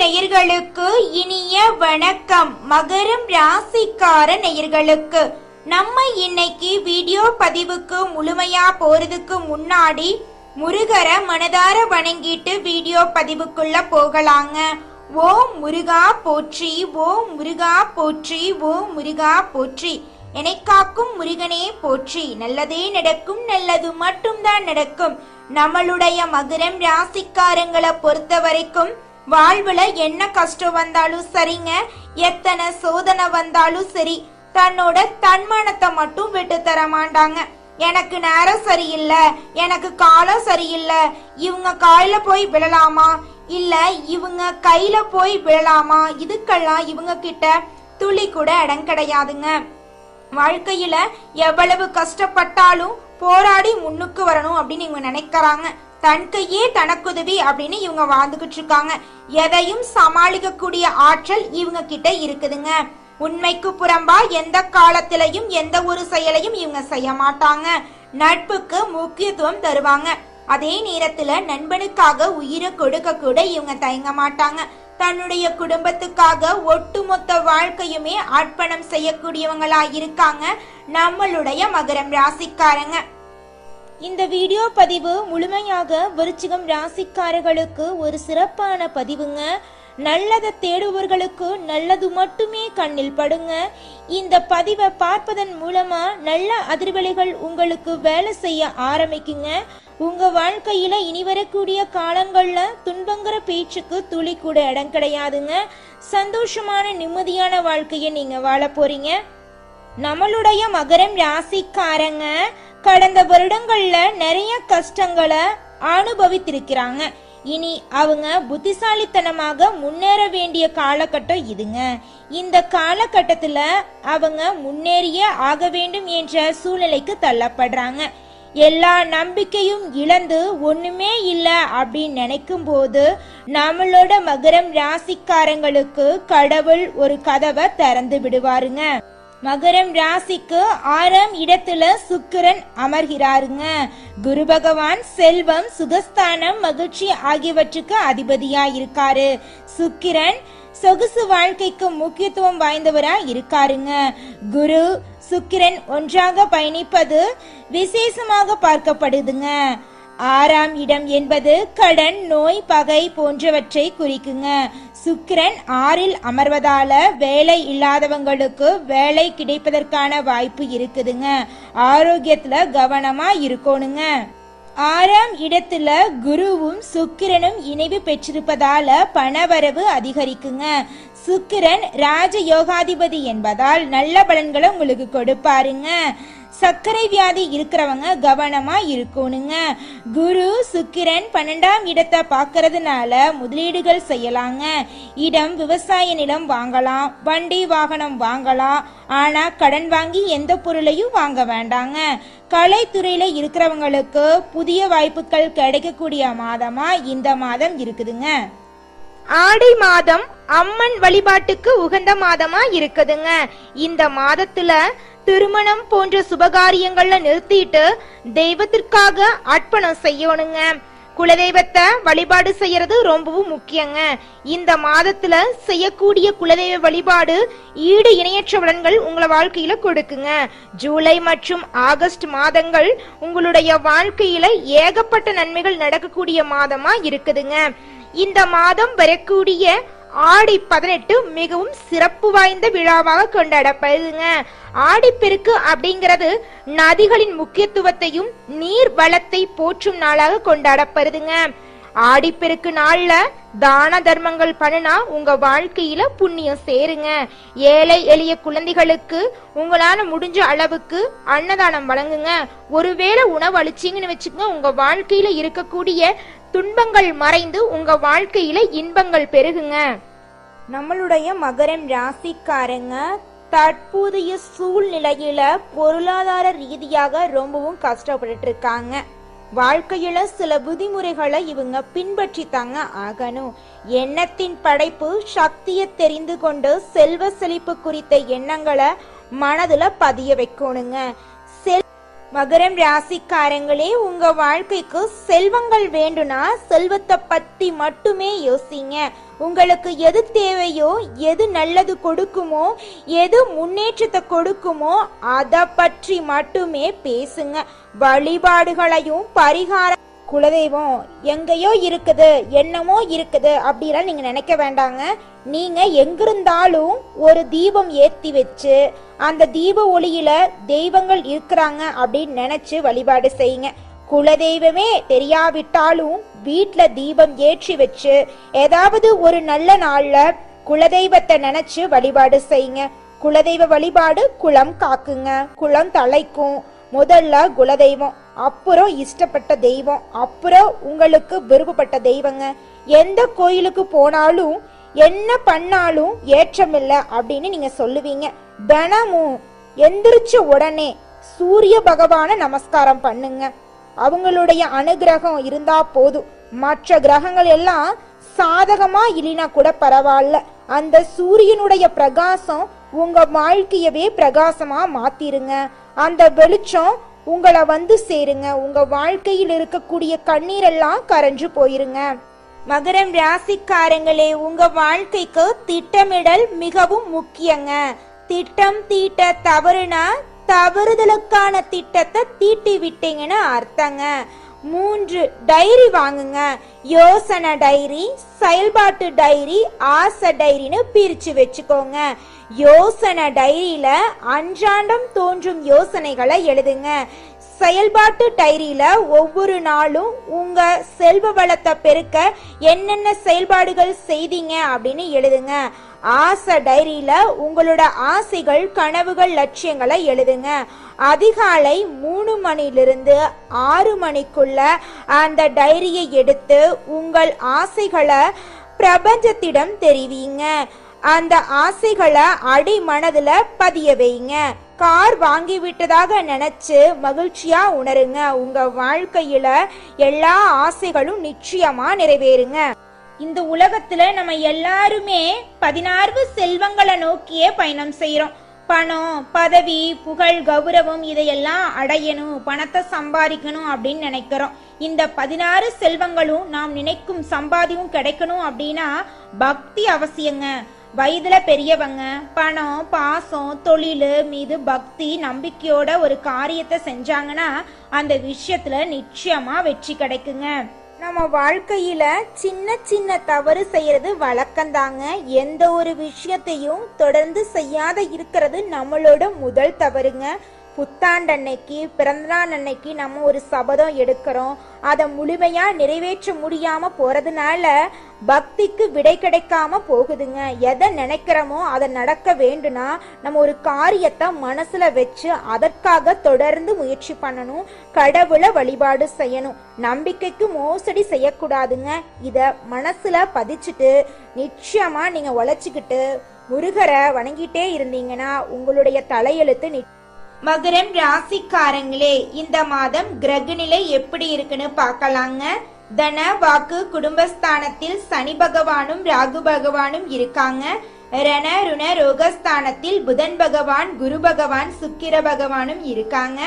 நேயர்களுக்கு இனிய வணக்கம். மகரம் ராசிக்கார நேயர்களுக்கு நம்ம இன்னைக்கு வீடியோ பதிவுக்கு முழுமையா போறதுக்கு முன்னாடி முருகரை மனதார வணங்கிட்டு வீடியோ பதிவுக்குள்ள போகலாங்க. ஓம் முருகா போற்றி, ஓம் முருகா போற்றி, ஓம் முருகா போற்றி. என்னை காக்கும் முருகனே போற்றி. நல்லதே நடக்கும், நல்லது மட்டும்தான் நடக்கும். நம்மளுடைய மகரம் ராசிக்காரங்களை பொறுத்த வரைக்கும் வாழ்வுல என்ன கஷ்டம் வந்தாலும் சரிங்க, எத்தனை சோதனை வந்தாலும் சரி, தன்னோட தன்மானத்தை மட்டும் விட்டு தர மாட்டாங்க. எனக்கு நேரம் சரியில்லை, எனக்கு காலம் சரியில்லை, இவங்க காயில போய் விழலாமா இல்ல இவங்க கையில போய் விழலாமா, இதுக்கெல்லாம் இவங்க கிட்ட துளி கூட இடம் கிடையாதுங்க. வாழ்க்கையில எவ்வளவு கஷ்டப்பட்டாலும் போராடி முன்னுக்கு வரணும் அப்படின்னு இவங்க நினைக்கிறாங்க. தன் கையே தனக்குதவி அப்படின்னு இவங்க வாழ்ந்துகிட்டு இருக்காங்க. எதையும் சமாளிக்க கூடிய ஆற்றல் இவங்க கிட்ட இருக்குதுங்க. உண்மைக்கு புறம்பா எந்த காலத்திலையும் எந்த ஒரு செயலையும் இவங்க செய்ய மாட்டாங்க. நட்புக்கு முக்கியத்துவம் தருவாங்க. அதே நேரத்துல நண்பனுக்காக உயிரை கொடுக்க கூட இவங்க தயங்க மாட்டாங்க. தன்னுடைய குடும்பத்துக்காக ஒட்டுமொத்த வாழ்க்கையுமே அர்ப்பணம் செய்யக்கூடியவங்களா இருக்காங்க நம்மளுடைய மகரம் ராசிக்காரங்க. இந்த வீடியோ பதிவு முழுமையாக விருச்சிகம் ராசிக்காரர்களுக்கு ஒரு சிறப்பான பதிவுங்க. நல்லதை தேடுபவர்களுக்கு நல்லது மட்டுமே கண்ணில் படுங்க. இந்த பதிவை பார்ப்பதன் மூலமா நல்ல அதிர்வலைகள் உங்களுக்கு வேலை செய்ய ஆரம்பிக்குங்க. உங்க வாழ்க்கையில இனி வரக்கூடிய காலங்கள்ல துன்பங்கிற பேச்சுக்கு துளி கூட இடம் கிடையாதுங்க. சந்தோஷமான நிம்மதியான வாழ்க்கையை நீங்க வாழ போறீங்க. நம்மளுடைய மகரம் ராசிக்காரங்க கடந்த வருடங்கள்ல நிறைய கஷ்டங்களை அனுபவித்திருக்கிறாங்க. இனி அவங்க புத்திசாலித்தனமாக முன்னேற வேண்டிய காலகட்டம் இதுங்க. இந்த காலகட்டத்துல அவங்க முன்னேறியே ஆக வேண்டும் என்ற சூழ்நிலைக்கு தள்ளப்படுறாங்க. எல்லா நம்பிக்கையும் இழந்து ஒண்ணுமே இல்ல அப்படின்னு நினைக்கும் போது நம்மளோட மகரம் ராசிக்காரங்களுக்கு கடவுள் ஒரு கதவை திறந்து விடுவாருங்க. மகரம் ராசிக்கு 6ஆம் இடத்துல சுக்கிரன் அமர்கிறாருங்க. குரு பகவான் செல்வம், சுகஸ்தானம், மகிழ்ச்சி ஆகியவற்றுக்கு அதிபதியா இருக்காரு. சுக்கிரன் சொகுசு வாழ்க்கைக்கு முக்கியத்துவம் வாய்ந்தவரா இருக்காருங்க. குரு சுக்கிரன் ஒன்றாக பயணிப்பது விசேஷமாக பார்க்கப்படுதுங்க. 6ஆம் இடம் என்பது கடன், நோய், பகை போன்றவற்றை குறிக்குங்க. சுக்கிரன் 6இல் அமர்வதால வேலை இல்லாதவங்களுக்கு வேலை கிடைப்பதற்கான வாய்ப்பு இருக்குதுங்க. ஆரோக்கியத்துல கவனமா இருக்கணுங்க. 6ஆம் இடத்துல குருவும் சுக்கிரனும் இணைவு பெற்றிருப்பதால பணவரவு அதிகரிக்குங்க. சுக்கிரன் ராஜ யோகாதிபதி என்பதால் நல்ல பலன்களை உங்களுக்கு கொடுப்பாருங்க. சர்க்கரை வியாதி இருக்கிறவங்க கவனமா இருக்கணுங்க. குரு சுக்கிரன் 12ஆம் இடத்தை பார்க்கறதுனால முதலீடுகள் செய்யலாங்க. இடம், விவசாய நிலம் வாங்கலாம், வண்டி வாகனம் வாங்கலாம். ஆனா கடன் வாங்கி எந்த பொருளையும் வாங்க வேண்டாங்க. கலைத்துறையில இருக்கிறவங்களுக்கு புதிய வாய்ப்புகள் கிடைக்கக்கூடிய மாதமா இந்த மாதம் இருக்குதுங்க. ஆடி மாதம் அம்மன் வழிபாட்டுக்கு உகந்த மாதமா இருக்குதுங்க. இந்த மாதத்துல திருமணம் போன்ற சுபகாரியங்கள்ல நிறுத்திட்டு தெய்வத்திற்காக அர்ப்பணம் செய்யணுங்க. குலதெய்வத்தை வழிபாடு செய்யறது ரொம்பவும் முக்கியங்க. இந்த மாதத்துல செய்யக்கூடிய குலதெய்வ வழிபாடு ஈடு இணையற்ற பலன்கள் உங்களை வாழ்க்கையில கொடுக்குங்க. ஜூலை மற்றும் ஆகஸ்ட் மாதங்கள் உங்களுடைய வாழ்க்கையில ஏகப்பட்ட நன்மைகள் நடக்கக்கூடிய மாதமா இருக்குதுங்க. இந்த மாதம் வரக்கூடிய ஆடி 18 மிகவும் சிறப்பு வாய்ந்த விழாவாக கொண்டாடப்படுதுங்க. ஆடிப்பெருக்கு அப்படிங்கிறது நதிகளின் முக்கியத்துவத்தையும் நீர் வளத்தை போற்றும் நாளாக கொண்டாடப்படுதுங்க. ஆடிப்பெருக்கு நாள்ல தான தர்மங்கள் பண்ணினா உங்க வாழ்க்கையில புண்ணியம் சேருங்க. ஏழை எளிய குழந்தைகளுக்கு உங்களால முடிஞ்ச அளவுக்கு அன்னதானம் வழங்குங்க. ஒருவேளை உணவு அளிச்சிங்கன்னு வச்சுக்கோங்க, உங்க வாழ்க்கையில இருக்கக்கூடிய துன்பங்கள் மறைந்து உங்க வாழ்க்கையில இன்பங்கள் பெருகுங்க. நம்மளுடைய மகரம் ராசிக்காரங்க தற்போதைய சூழ்நிலையில பொருளாதார ரீதியாக ரொம்பவும் கஷ்டப்பட்டு இருக்காங்க. வாழ்க்கையில சில விதிமுறைகளை இவங்க பின்பற்றி தாங்க ஆகணும். எண்ணத்தின் படைப்பு சக்தியை தெரிந்து கொண்டு செல்வ செழிப்பு குறித்த எண்ணங்களை மனதுல பதிய வைக்கணுங்க. மகரம் ராசிக்காரங்களே, உங்க வாழ்க்கைக்கு செல்வங்கள் வேண்டும்னா செல்வத்தை பத்தி மட்டுமே யோசிங்க. உங்களுக்கு எது தேவையோ, எது நல்லது கொடுக்குமோ, எது முன்னேற்றத்தை கொடுக்குமோ அதை பற்றி மட்டுமே பேசுங்க. வழிபாடுகளையும் பரிகாரம், குலதெய்வம் எங்கேயோ இருக்குது, என்னமோ இருக்குது அப்படிலாம் நீங்க நினைக்க வேண்டாங்க. நீங்க எங்கிருந்தாலும் ஒரு தீபம் ஏத்தி வச்சு அந்த தீப ஒளியில தெய்வங்கள் இருக்கிறாங்க அப்படின்னு நினைச்சு வழிபாடு செய்யுங்க. குலதெய்வமே தெரியாவிட்டாலும் வீட்டுல தீபம் ஏற்றி வச்சு ஏதாவது ஒரு நல்ல நாள்ல குலதெய்வத்தை நினைச்சு வழிபாடு செய்யுங்க. குலதெய்வ வழிபாடு குலம் காக்குங்க, குலம் தலைக்கும். முதல்ல குலதெய்வம், அப்புறம் இஷ்டப்பட்ட தெய்வம், அப்புறம் உங்களுக்கு விருப்பப்பட்ட தெய்வங்க. எந்த கோயிலுக்கு போனாலும் என்ன பண்ணாலும் ஏற்றமில்லை அப்படின்னு நீங்க சொல்லுவீங்க. தினமும் எந்திரிச்ச உடனே சூரிய பகவான நமஸ்காரம் பண்ணுங்க. அவங்களுடைய அனுகிரகம் இருந்தா போதும். மற்ற கிரகங்கள் எல்லாம் சாதகமா இல்லைனா கூட பரவாயில்ல, அந்த சூரியனுடைய பிரகாசம் உங்க வாழ்க்கையவே பிரகாசமா மாத்திருங்க. அந்த வெளிச்சம் உங்களை வந்து சேருங்க. உங்க வாழ்க்கையில் இருக்கக்கூடிய கண்ணீரெல்லாம் கரைஞ்சு போயிருங்க. மகரம் ராசிக்காரங்களே, உங்க வாழ்க்கைக்கு திட்டமிடல் மிகவும் முக்கியங்க. திட்டம் தீட்ட தவறுனா தவறுதலுக்கான திட்டத்தை தீட்டி விட்டீங்கன்னு அர்த்தங்க. 3 டைரி வாங்குங்க. யோசனை டைரி, செயல்பாட்டு டைரி, ஆசை டைரின்னு பிரிச்சு வச்சுக்கோங்க. யோசனை டைரியில அன்றாடம் தோன்றும் யோசனைகளை எழுதுங்க. செயல்பாட்டு டைரியில ஒவ்வொரு நாளும் உங்க செல்வ வளத்தை பெருக்க என்னென்ன செயல்பாடுகள் செய்தீங்க அப்படின்னு எழுதுங்க. ஆசை டைரியில உங்களோட ஆசைகள், கனவுகள், லட்சியங்களை எழுதுங்க. அதிகாலை 3 மணிலிருந்து 6 மணிக்குள்ள அந்த டைரியை எடுத்து உங்கள் ஆசைகளை பிரபஞ்சத்திடம் தெரிவிங்க. அந்த ஆசைகளை அடி மனதுல பதிய வைங்க. கார் வாங்கி விட்டதாக நினைச்சு மகிழ்ச்சியா உணருங்க. உங்க வாழ்க்கையில எல்லா ஆசைகளும் நிச்சயமா நிறைவேறுங்க. இந்த உலகத்துல நம்ம எல்லாருமே 16 செல்வங்களை நோக்கியே பயணம் செய்யறோம். பணம், பதவி, புகழ், கௌரவம் இதையெல்லாம் அடையணும், பணத்தை சம்பாதிக்கணும் அப்படின்னு நினைக்கிறோம். இந்த 16 செல்வங்களும் நாம் நினைக்கும் சம்பாதியும் கிடைக்கணும் அப்படின்னா பக்தி அவசியங்க. வயதுல பெரியவங்க பணம், பாசம், தொழில் மீது பக்தி, நம்பிக்கையோட ஒரு காரியத்தை செஞ்சாங்கன்னா அந்த விஷயத்துல நிச்சயமா வெற்றி கிடைக்குங்க. நம்ம வாழ்க்கையில சின்ன சின்ன தவறு செய்யறது வழக்கம்தாங்க. எந்த ஒரு விஷயத்தையும் தொடர்ந்து செய்யாத இருக்கிறது நம்மளோட முதல் தவறுங்க. புத்தாண்டு அன்னைக்கு, பிறந்தநாள் அன்னைக்கு நம்ம ஒரு சபதம் எடுக்கிறோம், அதை முழுமையா நிறைவேற்ற முடியாம போறதுனால பக்திக்கு விடை கிடைக்காம போகுதுங்க. எதை நினைக்கிறோமோ அதை நடக்க வேண்டும்னா நம்ம ஒரு காரியத்தை மனசுல வச்சு அதற்காக தொடர்ந்து முயற்சி பண்ணணும். கடவுளை வழிபாடு செய்யணும். நம்பிக்கைக்கு மோசடி செய்யக்கூடாதுங்க. இத மனசுல பதிச்சுட்டு நிச்சயமா நீங்க உழைச்சிக்கிட்டு முருகரை வணங்கிட்டே இருந்தீங்கன்னா உங்களுடைய தலையெழுத்து. மகரம் ராசிக்காரங்களே, இந்த மாதம் கிரகநிலை எப்படி இருக்குன்னு பார்க்கலாங்க. தன, வாக்கு, குடும்பஸ்தானத்தில் சனி பகவானும் ராகு பகவானும் இருக்காங்க. ரண, ருண, ரோகஸ்தானத்தில் புதன் பகவான், குரு பகவான், சுக்கிர பகவானும் இருக்காங்க.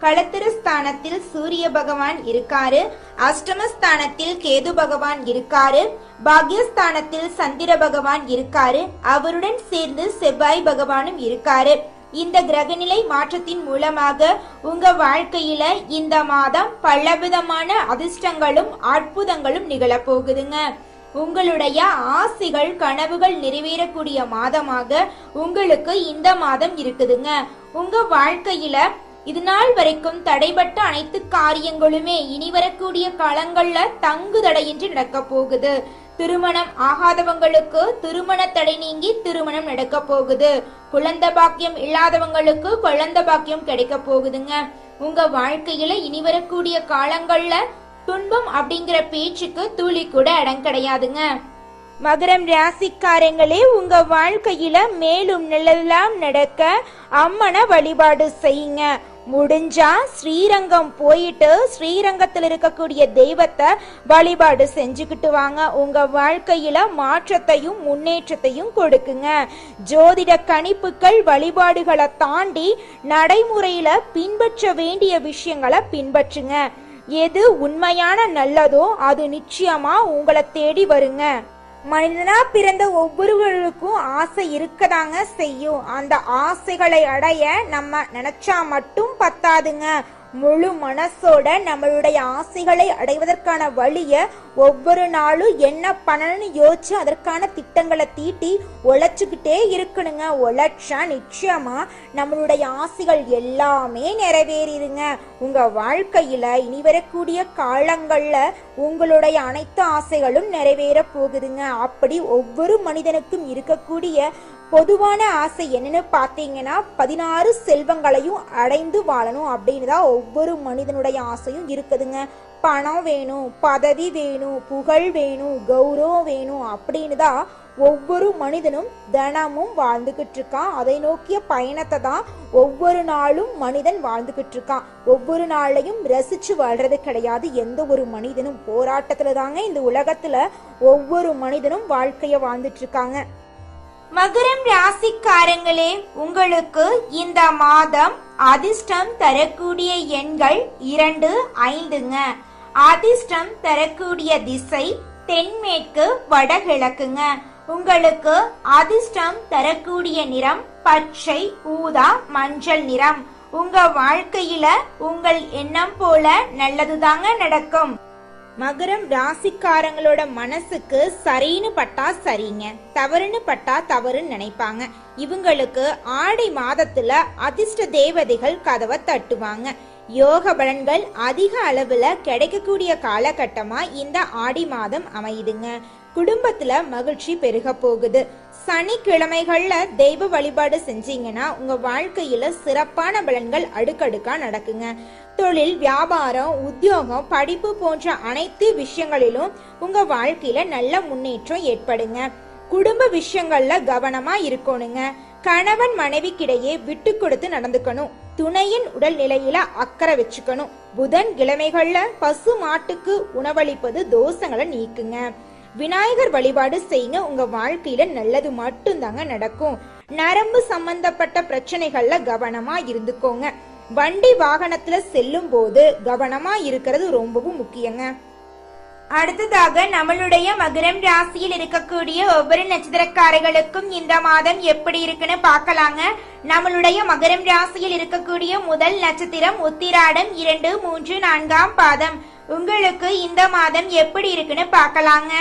களத்திரஸ்தானத்தில் சூரிய பகவான் இருக்காரு. அஷ்டமஸ்தானத்தில் கேது பகவான் இருக்காரு. பாக்யஸ்தானத்தில் சந்திர பகவான் இருக்காரு. அவருடன் சேர்ந்து செவ்வாய் பகவானும் இருக்காரு. இந்த கிரகநிலை மாற்றத்தின் மூலமாக உங்க வாழ்க்கையில இந்த மாதம் பலவிதமான அதிர்ஷ்டங்களும் அற்புதங்களும் நிகழப்போகுதுங்க. உங்களுடைய ஆசைகள், கனவுகள் நிறைவேறக்கூடிய மாதமாக உங்களுக்கு இந்த மாதம் இருக்குதுங்க. உங்க வாழ்க்கையில இது நாள் வரைக்கும் தடைபட்ட அனைத்து காரியங்களுமே இனி வரக்கூடிய காலங்கள்ல தங்கு தடையின்றி நடக்க போகுது. திருமணம் ஆகாதவங்களுக்கு திருமண தடை நீங்கி திருமணம் நடக்க போகுது. குழந்தை பாக்கியம் இல்லாதவங்களுக்கு குழந்தை பாக்கியம் கிடைக்க போகுதுங்க. உங்க வாழ்க்கையில இனி வரக்கூடிய காலங்கள்ல துன்பம் அப்படிங்கிற பேச்சுக்கு துளி கூட இடம் கிடையாதுங்க. மகரம் ராசிக்காரங்களே, உங்க வாழ்க்கையில மேலும் நல்லதெல்லாம் நடக்க அம்மனை வழிபாடு செய்யுங்க. முடிஞ்சா ஸ்ரீரங்கம் போயிட்டு ஸ்ரீரங்கத்தில் இருக்கக்கூடிய தெய்வத்தை வழிபாடு செஞ்சுக்கிட்டு வாங்க. உங்க வாழ்க்கையில மாற்றத்தையும் முன்னேற்றத்தையும் கொடுக்குங்க. ஜோதிட கணிப்புகள் வழிபாடுகளை தாண்டி நடைமுறையில பின்பற்ற வேண்டிய விஷயங்களை பின்பற்றுங்க. எது உண்மையான நல்லதோ அது நிச்சயமா உங்களை தேடி வருங்க. மனிதனா பிறந்த ஒவ்வொருவருக்கும் ஆசை இருக்கதாங்க செய்யும். அந்த ஆசைகளை அடைய நம்ம நினைச்சா மட்டும் பத்தாதுங்க. முழு மனசோட நம்மளுடைய ஆசைகளை அடைவதற்கான வழிய ஒவ்வொரு நாளும் என்ன பண்ணணும்னு யோசிச்சு அதற்கான திட்டங்களை தீட்டி உழைச்சுக்கிட்டே இருக்கணுங்க. உழைச்சா நிச்சயமா நம்மளுடைய ஆசைகள் எல்லாமே நிறைவேறிடுங்க. உங்க வாழ்க்கையில இனி வரக்கூடிய காலங்கள்ல உங்களுடைய அனைத்து ஆசைகளும் நிறைவேற போகுதுங்க. அப்படி ஒவ்வொரு மனிதனுக்கும் இருக்கக்கூடிய பொதுவான ஆசை என்னன்னு பார்த்தீங்கன்னா 16 செல்வங்களையும் அடைந்து வாழணும் அப்படின்னு தான் ஒவ்வொரு மனிதனுடைய ஆசையும் இருக்குதுங்க. பணம் வேணும், பதவி வேணும், புகழ் வேணும், கௌரவம் வேணும் அப்படின்னு தான் ஒவ்வொரு மனிதனும் தினமும் வாழ்ந்துகிட்டு இருக்கான். அதை நோக்கிய பயணத்தை தான் ஒவ்வொரு நாளும் மனிதன் வாழ்ந்துகிட்டு இருக்கான். ஒவ்வொரு நாளையும் ரசிச்சு வாழ்றது கிடையாது. எந்த ஒரு மனிதனும் போராட்டத்துல தாங்க இந்த உலகத்துல ஒவ்வொரு மனிதனும் வாழ்க்கைய வாழ்ந்துட்டு இருக்காங்க. மகரம் ராசிக்காரங்களே, உங்களுக்கு இந்த மாதம் அதிர்ஷ்டம் தரக்கூடிய எண்கள் 2, 5ங்க. அதிர்ஷ்டம் தரக்கூடிய திசை தென்மேற்கு வடகிழக்குங்க. உங்களுக்கு அதிர்ஷ்டம் தரக்கூடிய நிறம் பச்சை, ஊதா, மஞ்சள் நிறம். உங்க வாழ்க்கையில உங்கள் எண்ணம் போல நல்லதுதாங்க நடக்கும். மகரம் ராசிக்காரங்களோட மனசுக்கு சரின்னு பட்டா சரிங்க, தவறுன்னு பட்டா தவறுன்னு நினைப்பாங்க. இவங்களுக்கு ஆடி மாதத்துல அதிர்ஷ்ட தேவதைகள் கதவை தட்டுவாங்க. யோக பலன்கள் அதிக அளவுல கிடைக்கக்கூடிய காலகட்டமா இந்த ஆடி மாதம் அமையுதுங்க. குடும்பத்துல மகிழ்ச்சி பெருக போகுது. சனிக்கிழமைகள்ல தெய்வ வழிபாடு செஞ்சீங்கன்னா உங்க வாழ்க்கையில சிறப்பான பலன்கள் அடுக்கடுக்கா நடக்குங்க. தொழில், வியாபாரம், உத்தியோகம், படிப்பு போன்ற அனைத்து விஷயங்களிலும் உங்க வாழ்க்கையில நல்ல முன்னேற்றம் ஏற்படுங்க. குடும்ப விஷயங்கள்ல கவனமா இருக்கணுங்க. கணவன் மனைவிக்கிடையே விட்டு கொடுத்து நடந்துக்கணும். துணையின் உடல் நிலையில அக்கறை வச்சுக்கணும். புதன் கிழமைகள்ல பசு மாட்டுக்கு உணவளிப்பது தோஷங்களை நீக்குங்க. விநாயகர் வழிபாடு செய்யுங்க. உங்க வாழ்க்கையில நல்லது மட்டும்தாங்க நடக்கும். நரம்பு சம்பந்தப்பட்ட பிரச்சனைகள்ல கவனமா இருந்துக்கோங்க. வண்டி வாகனத்துல செல்லும் போது கவனமா இருக்கிறது ரொம்பவும் முக்கியங்க. அடுத்ததாக நம்மளுடைய மகரம் ராசியில் இருக்கக்கூடிய ஒவ்வொரு நட்சத்திரக்காரர்களுக்கும் இந்த மாதம் எப்படி இருக்குன்னு பார்க்கலாங்க. நம்மளுடைய மகரம் ராசியில் இருக்கக்கூடிய முதல் நட்சத்திரம் உத்திராடம் 2, 3, 4ஆம் பாதம். உங்களுக்கு இந்த மாதம் எப்படி இருக்குன்னு பார்க்கலாங்க.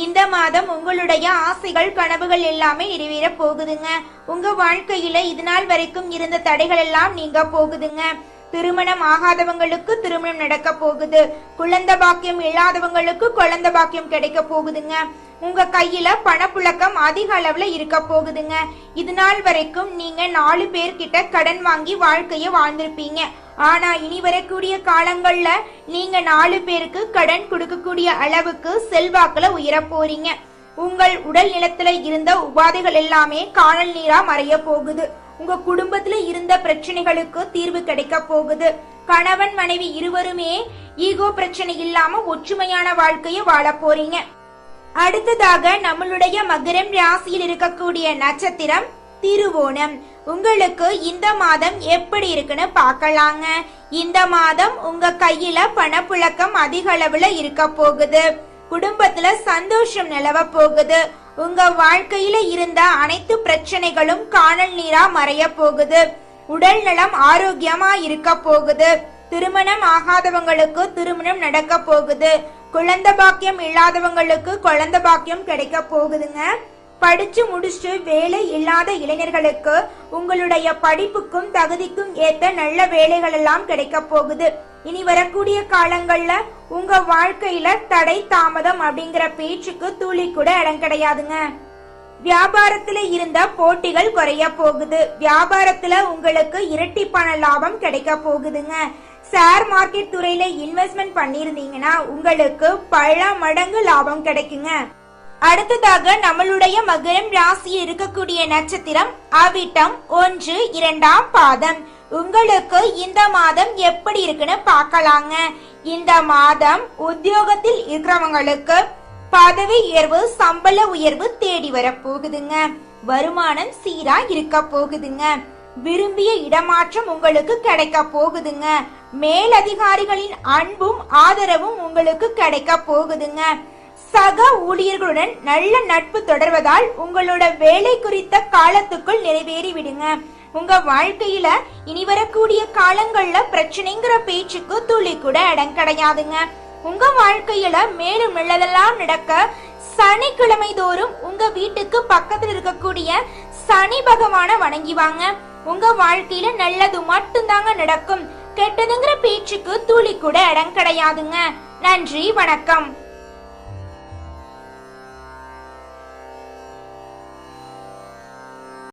இந்த மாதம் உங்களுடைய ஆசைகள், கனவுகள் எல்லாமே நிறைவேற போகுதுங்க. உங்க வாழ்க்கையில இது நாள் வரைக்கும் இருந்த தடைகள் எல்லாம் நீங்க போகுதுங்க. திருமணம் ஆகாதவங்களுக்கு திருமணம் நடக்க போகுது. குழந்தை பாக்கியம் இல்லாதவங்களுக்கு குழந்தை பாக்கியம் கிடைக்க போகுதுங்க. உங்க கையில பணப்புழக்கம் அதிக அளவுல இருக்க போகுதுங்க. இது நாள் வரைக்கும் நீங்க 4 பேர்கிட்ட கடன் வாங்கி வாழ்க்கைய வாழ்ந்திருப்பீங்க. ஆனா இனி வரக்கூடிய காலங்கள்ல நீங்க 4 பேருக்கு கடன் கொடுக்கக்கூடிய அளவுக்கு செல்வாக்குல உயர போறீங்க. உங்கள் உடல் நிலத்துல இருந்த உபாதைகள் எல்லாமே காணல் நீரா மறைய போகுது. உங்க குடும்பத்துல இருந்த பிரச்சனைகளுக்கு தீர்வு கிடைக்க போகுது. கணவன் மனைவி இருவருமே ஈகோ பிரச்சனை இல்லாம ஒற்றுமையான வாழ்க்கைய வாழ போறீங்க. அடுத்ததாக நம்மளுடைய மகரம் ராசியில் இருக்கக்கூடிய நட்சத்திரம் திருவோணம். உங்களுக்கு இந்த மாதம் எப்படி இருக்குன்னு பார்க்கலாங்க. இந்த மாதம் உங்க கையில பணப்புழக்கம் அதிக அளவுல இருக்க போகுது. குடும்பத்துல சந்தோஷம் நிலவ போகுது. உங்க வாழ்க்கையில இருந்த அனைத்து பிரச்சனைகளும் காணல் நீரா மறைய போகுது. உடல் நலம் ஆரோக்கியமா இருக்க போகுது. திருமணம் ஆகாதவங்களுக்கு திருமணம் நடக்க போகுது. குழந்தை பாக்கியம் இல்லாதவங்களுக்கு குழந்தை பாக்கியம் கிடைக்க போகுதுங்க. படிச்சு முடிச்சு வேலை இல்லாத இளைஞர்களுக்கு உங்களுடைய படிப்புக்கும் தகுதிக்கும் ஏத்த நல்ல வேலைகள் எல்லாம் கிடைக்க போகுது. இனி வரக்கூடிய காலங்கள்ல உங்க வாழ்க்கையில தடை தாமதம் அப்படிங்கிற பேச்சுக்கு துளி கூட இடம் கிடையாதுங்க. வியாபாரத்துல இருந்த போட்டிகள் குறைய போகுது. வியாபாரத்துல உங்களுக்கு இரட்டிப்பான லாபம் கிடைக்க போகுதுங்க. ஷேர் மார்க்கெட் துறையில இன்வெஸ்ட்மெண்ட் பண்ணிருந்தீங்கன்னா உங்களுக்கு பல மடங்கு லாபம் கிடைக்குங்க. அடுத்ததாக நம்மளுடைய மகரம் ராசியில் இருக்கக்கூடிய நட்சத்திரம் அவிட்டம் 1, 2ஆம் பாதம். உங்களுக்கு இந்த மாதம் எப்படி இருக்குன்னு பார்க்கலாங்க. இந்த மாதம் உத்தியோகத்தில் இருக்கிறவங்களுக்கு பதவி உயர்வு, சம்பள உயர்வு தேடி வர போகுதுங்க. வருமானம் சீரா இருக்க போகுதுங்க. விரும்பிய இடமாற்றம் உங்களுக்கு கிடைக்க போகுதுங்க. மேலதிகாரிகளின் அன்பும் ஆதரவும் உங்களுக்கு கிடைக்க போகுதுங்க. சக ஊழியர்களுடன் நல்ல நட்பு தொடர்வதால் உங்களோட வேலை குறித்த காலத்துக்குள் நிறைவேறி விடுங்க. உங்க வாழ்க்கையில இனி வரக்கூடிய காலங்கள்ல பிரச்சனைங்கிற பேச்சுக்கு துளி கூட இடம் கிடையாதுங்க. உங்க வாழ்க்கையில மேலும் நல்லதெல்லாம் நடக்க சனிக்கிழமை தோறும் உங்க வீட்டுக்கு பக்கத்துல இருக்கக்கூடிய சனி பகவான வணங்கி வாங்க. உங்க வாழ்க்கையில நல்லது மட்டும்தாங்க நடக்கும். கெட்டதுங்கிற பேச்சுக்கு துளி கூட இடம் கிடையாதுங்க. நன்றி, வணக்கம்.